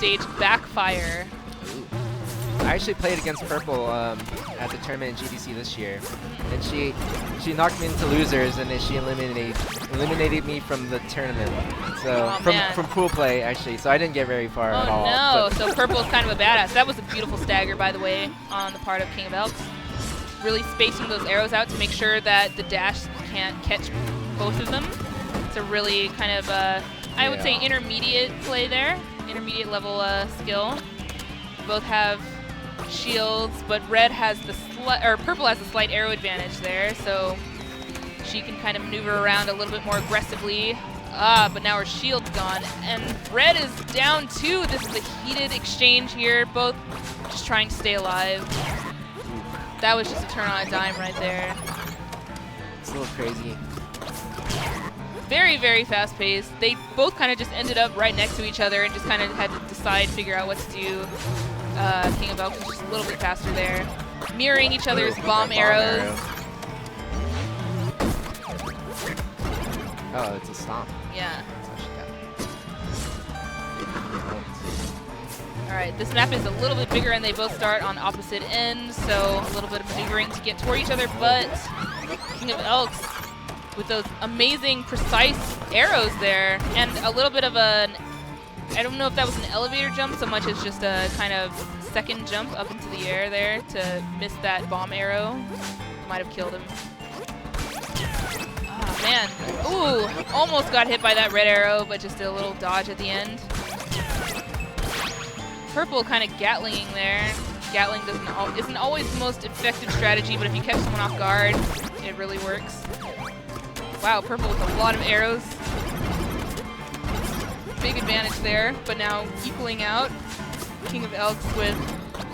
stage backfire. I actually played against Purple at the tournament in GDC this year, and she knocked me into losers, and then she eliminated me from the tournament. So from pool play actually, so I didn't get very far at all. Oh no! So Purple's kind of a badass. That was a beautiful stagger, by the way, on the part of KingOfElks. Really spacing those arrows out to make sure that the dash can't catch both of them. It's a really kind of I would say intermediate play there, intermediate level skill. Both have shields, but Red has the Purple has the slight arrow advantage there, so she can kind of maneuver around a little bit more aggressively. But now her shield's gone, and Red is down too. This is a heated exchange here, both just trying to stay alive. That was just a turn on a dime right there. It's a little crazy. Very, very fast-paced. They both kind of just ended up right next to each other and just kind of had to decide, figure out what to do. KingOfElks was just a little bit faster there. Mirroring each other's bomb arrows. Oh, it's a stomp. Yeah. Alright, this map is a little bit bigger and they both start on opposite ends, so a little bit of maneuvering to get toward each other, but KingOfElks with those amazing, precise arrows there, and a little bit of an, I don't know if that was an elevator jump so much as just a kind of second jump up into the air there to miss that bomb arrow. Might have killed him. Oh man, ooh, almost got hit by that red arrow, but just did a little dodge at the end. Purple kind of Gatlinging there. Gatling isn't always the most effective strategy, but if you catch someone off guard, it really works. Wow, Purple with a lot of arrows. Big advantage there, but now equaling out. KingOfElks with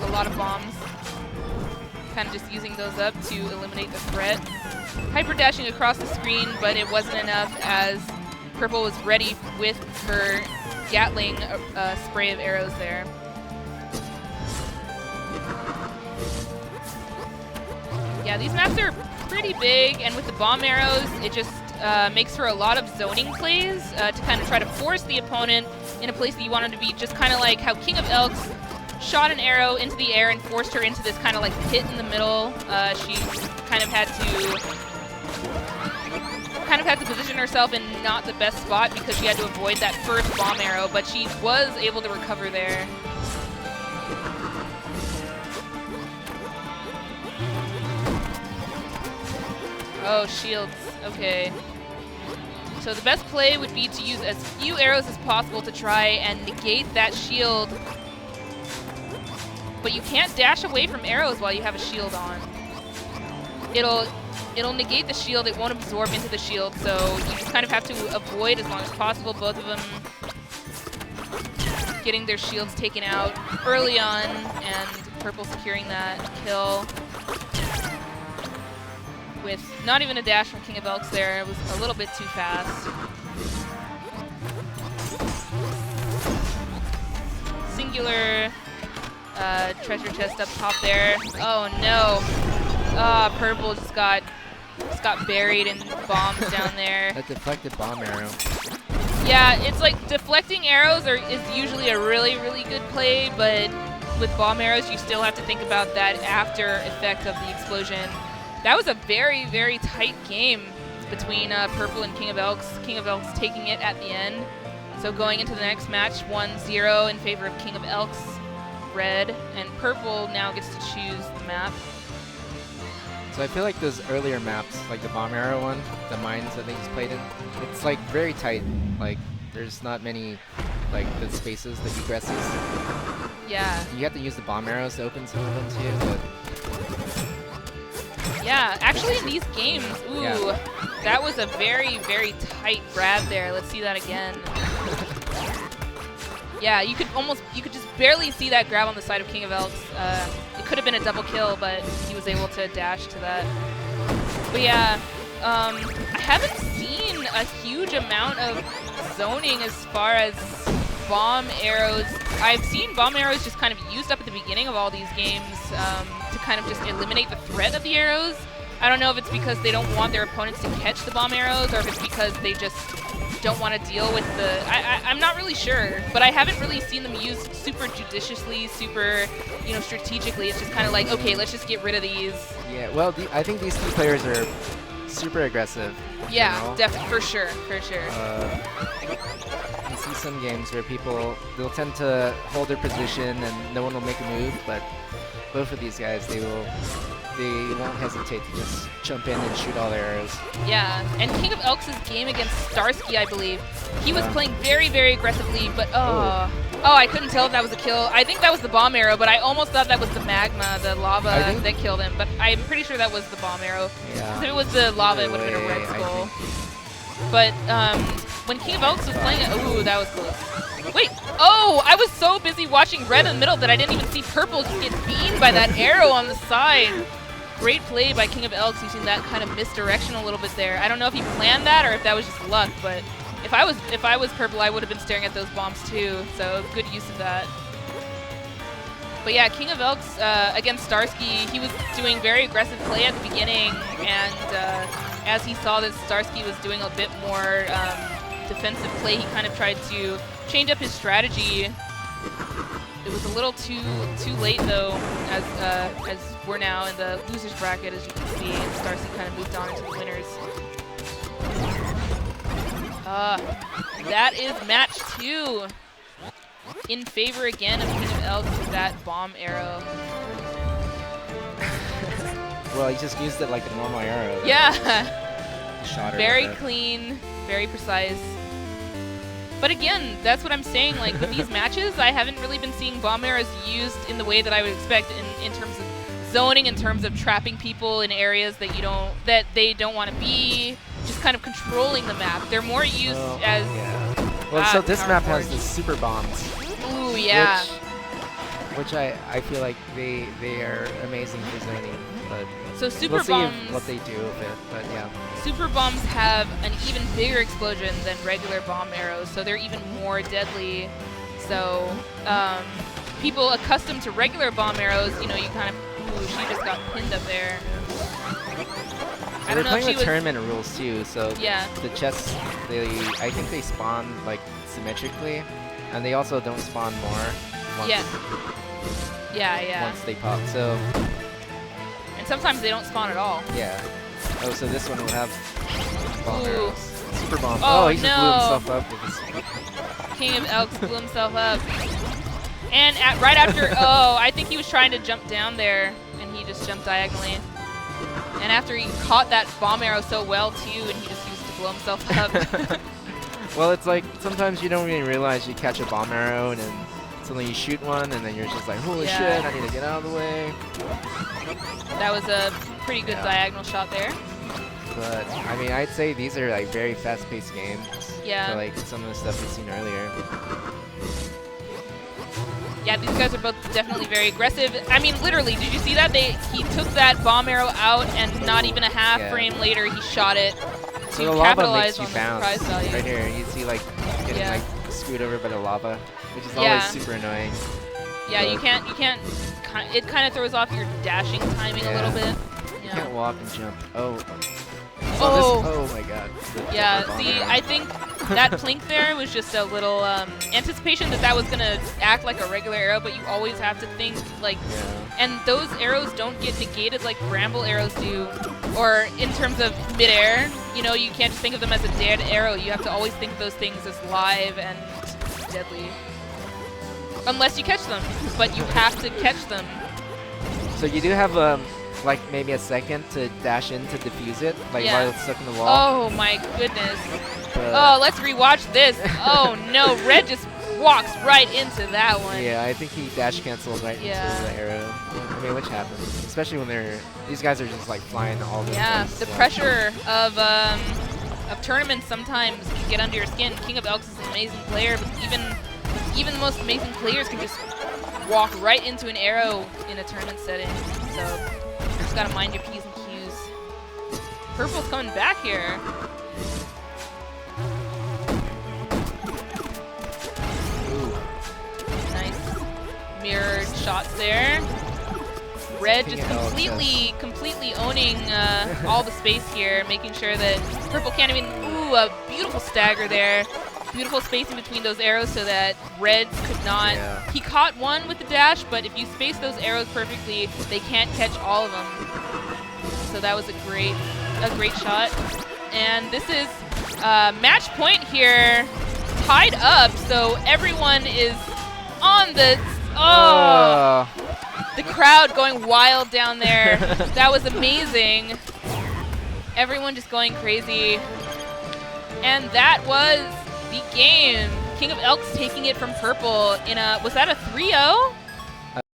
a lot of bombs. Kind of just using those up to eliminate the threat. Hyper dashing across the screen, but it wasn't enough as Purple was ready with her Gatling spray of arrows there. Yeah, these maps are pretty big, and with the bomb arrows, it just makes for a lot of zoning plays to kind of try to force the opponent in a place that you want them to be, just kind of like how KingOfElks shot an arrow into the air and forced her into this kind of like pit in the middle. She kind of had to position herself in not the best spot because she had to avoid that first bomb arrow, but she was able to recover there. Oh, shields. Okay. So the best play would be to use as few arrows as possible to try and negate that shield. But you can't dash away from arrows while you have a shield on. It'll negate the shield, it won't absorb into the shield, so you just kind of have to avoid as long as possible, both of them getting their shields taken out early on, and Purple securing that kill. With not even a dash from KingOfElks there, it was a little bit too fast. Singular treasure chest up top there. Oh no. Purple just got buried in bombs down there. That deflected bomb arrow. Yeah, it's like deflecting arrows is usually a really, really good play, but with bomb arrows you still have to think about that after effect of the explosion. That was a very, very tight game between Purple and KingOfElks. KingOfElks taking it at the end. So going into the next match, 1-0 in favor of KingOfElks, Red, and Purple now gets to choose the map. So I feel like those earlier maps, like the bomb arrow one, the mines that they just played in, it's like very tight. Like there's not many like the spaces, the egresses. Yeah. You have to use the bomb arrows to open some of them too, but yeah, actually in these games, ooh, yeah. That was a very, very tight grab there. Let's see that again. Yeah, you could just barely see that grab on the side of KingOfElks. It could have been a double kill, but he was able to dash to that. But yeah, I haven't seen a huge amount of zoning as far as bomb arrows. I've seen bomb arrows just kind of used up at the beginning of all these games to kind of just eliminate the threat of the arrows. I don't know if it's because they don't want their opponents to catch the bomb arrows or if it's because they just don't want to deal with the... I'm not really sure, but I haven't really seen them used super judiciously, super, you know, strategically. It's just kind of like, okay, let's just get rid of these. Yeah, well, I think these two players are super aggressive. Yeah, definitely, for sure, for sure. You see some games where they'll tend to hold their position and no one will make a move, but both of these guys, they won't hesitate to just jump in and shoot all their arrows. Yeah, and KingOfElks' game against Starsky, I believe, he was playing very, very aggressively, but oh, I couldn't tell if that was a kill. I think that was the bomb arrow, but I almost thought that was the magma, the lava that killed him, but I'm pretty sure that was the bomb arrow. Yeah. If it was the lava, it would have been a red skull. But when KingOfElks was playing it, ooh, that was close. Wait, oh, I was so busy watching red in the middle that I didn't even see purple get beamed by that arrow on the side. Great play by KingOfElks using that kind of misdirection a little bit there. I don't know if he planned that or if that was just luck, but if I was purple, I would have been staring at those bombs too. So good use of that. But yeah, KingOfElks against Starsky, he was doing very aggressive play at the beginning, and as he saw that Starsky was doing a bit more defensive play, he kind of tried to change up his strategy. It was a little too late though, as we're now in the losers bracket, as you can see, and Starsky kind of moved on into the winners. That is match 2 in favor again of KingOfElks with that bomb arrow. Well, he just used it like a normal arrow. Yeah. Shot her very with it. clean, very precise. But again, that's what I'm saying, like with these matches, I haven't really been seeing bomb arrows used in the way that I would expect in terms of zoning, in terms of trapping people in areas that they don't want to be, just kind of controlling the map. They're more used as... Yeah. Well, so this map has the super bombs. Ooh, yeah. Which I feel like they are amazing for zoning, but so super we'll bombs, see what they do with it, but yeah. Super bombs have an even bigger explosion than regular bomb arrows, so they're even more deadly. So people accustomed to regular bomb arrows, you know, you kind of, ooh, she just got pinned up there. I don't know if she was tournament rules too, so yeah. The chests, I think they spawn like symmetrically, and they also don't spawn more once, once they pop. So and sometimes they don't spawn at all. Yeah. Oh, so this one will have bomb arrows. Super bomb. Oh, he just blew himself up with his... KingOfElks blew himself up. And right after, I think he was trying to jump down there, and he just jumped diagonally. And after he caught that bomb arrow so well too, and he just used it to blow himself up. Well, it's like sometimes you don't even realize you catch a bomb arrow, and then suddenly you shoot one, and then you're just like, holy shit, I need to get out of the way. That was a pretty good diagonal shot there. But I mean, I'd say these are like very fast-paced games. Yeah. For like some of the stuff we've seen earlier. Yeah, these guys are both definitely very aggressive. I mean, literally, did you see that? He took that bomb arrow out, and not even a half frame later, he shot it to capitalize on the surprise value. Right here, you see like getting like screwed over by the lava, which is always super annoying. Yeah, you can't. It kind of throws off your dashing timing a little bit. You can't walk and jump. Oh my god. Yeah, see, I think that plink there was just a little anticipation that was going to act like a regular arrow, but you always have to think, like, and those arrows don't get negated like bramble arrows do, or in terms of midair, you know, you can't just think of them as a dead arrow. You have to always think of those things as live and deadly. Unless you catch them, but you have to catch them. So you do have like maybe a second to dash in to defuse it, like while it's stuck in the wall. Oh my goodness. Let's rewatch this. Oh no, Red just walks right into that one. Yeah, I think he dash canceled right into the arrow. I mean, which happens, especially when these guys are just like flying all the time. The pressure of tournaments sometimes can get under your skin. KingOfElks is an amazing player, but even the most amazing players can just walk right into an arrow in a tournament setting. So you just gotta mind your P's and Q's. Purple's coming back here. Ooh. Nice mirrored shots there. Red just completely owning all the space here, making sure that Purple can't even. Ooh, Ooh, a beautiful stagger there. Beautiful spacing between those arrows so that Reds could not. Yeah. He caught one with the dash, but if you space those arrows perfectly, they can't catch all of them. So that was a great shot. And this is match point here, tied up. So everyone is on the. Oh, the crowd going wild down there. That was amazing. Everyone just going crazy. And that was the game. KingOfElks taking it from purple in a, was that a 3-0?